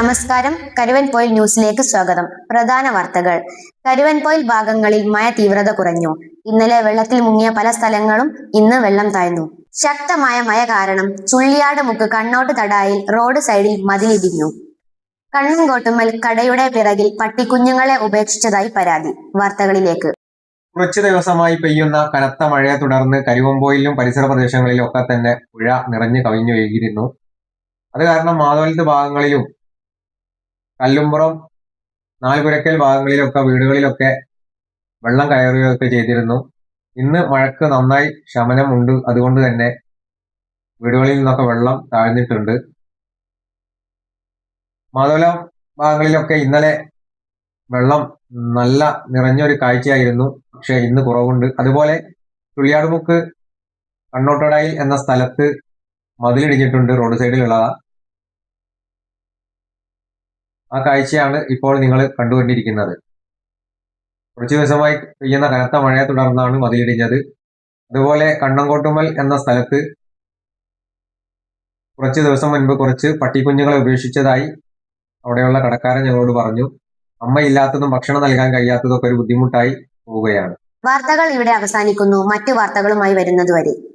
നമസ്കാരം. കരുവൻപോയിൽ ന്യൂസിലേക്ക് സ്വാഗതം. പ്രധാന വാർത്തകൾ. കരുവൻപോയിൽ ഭാഗങ്ങളിൽ മഴ തീവ്രത കുറഞ്ഞു. ഇന്നലെ വെള്ളത്തിൽ മുങ്ങിയ പല സ്ഥലങ്ങളും ഇന്ന് വെള്ളം താഴ്ന്നു. ശക്തമായ മഴ കാരണം ചുള്ളിയാട് മുക്ക് കണ്ണോട്ട് തടായിൽ റോഡ് സൈഡിൽ മതിലിടിഞ്ഞു. കണ്ണങ്കോട്ടുമ്മൽ കടയുടെ പിറകിൽ പട്ടിക്കുഞ്ഞുങ്ങളെ ഉപേക്ഷിച്ചതായി പരാതി. വാർത്തകളിലേക്ക്. കുറച്ചു ദിവസമായി പെയ്യുന്ന കനത്ത മഴയെ തുടർന്ന് കരുവൻപോയിലും പരിസര പ്രദേശങ്ങളിലും ഒക്കെ തന്നെ പുഴ നിറഞ്ഞു കവിഞ്ഞൊഴുകിയിരുന്നു. അത് കാരണം മാതോലത്ത് ഭാഗങ്ങളിലും കല്ലുംപുറം നാലുപുരക്കൽ ഭാഗങ്ങളിലൊക്കെ വീടുകളിലൊക്കെ വെള്ളം കയറുകയൊക്കെ ചെയ്തിരുന്നു. ഇന്ന് മഴക്ക് നന്നായി ശമനം ഉണ്ട്. അതുകൊണ്ട് തന്നെ വീടുകളിൽ നിന്നൊക്കെ വെള്ളം താഴ്ന്നിട്ടുണ്ട്. മാതോലം ഭാഗങ്ങളിലൊക്കെ ഇന്നലെ വെള്ളം നല്ല നിറഞ്ഞൊരു കാഴ്ചയായിരുന്നു. പക്ഷെ ഇന്ന് കുറവുണ്ട്. അതുപോലെ ചുള്ളിയാടുമുക്ക് കണ്ണോട്ടടായിൽ എന്ന സ്ഥലത്ത് മതിലിടിഞ്ഞിട്ടുണ്ട്. റോഡ് സൈഡിലുള്ളതാ. ആ കാഴ്ചയാണ് ഇപ്പോൾ നിങ്ങൾ കണ്ടുകൊണ്ടിരിക്കുന്നത്. കുറച്ചു ദിവസമായി പെയ്യുന്ന കനത്ത മഴയെ തുടർന്നാണ് മതിലിടിഞ്ഞത്. അതുപോലെ കണ്ണങ്കോട്ടുമ്മൽ എന്ന സ്ഥലത്ത് കുറച്ച് ദിവസം മുൻപ് കുറച്ച് പട്ടിക്കുഞ്ഞുങ്ങളെ ഉപേക്ഷിച്ചതായി അവിടെയുള്ള കടക്കാരൻ ഞങ്ങളോട് പറഞ്ഞു. അമ്മയില്ലാത്തതും ഭക്ഷണം നൽകാൻ കഴിയാത്തതൊക്കെ ഒരു ബുദ്ധിമുട്ടായി പോവുകയാണ്. വാർത്തകൾ ഇവിടെ അവസാനിക്കുന്നു. മറ്റു വാർത്തകളുമായി വരുന്നതുവരെ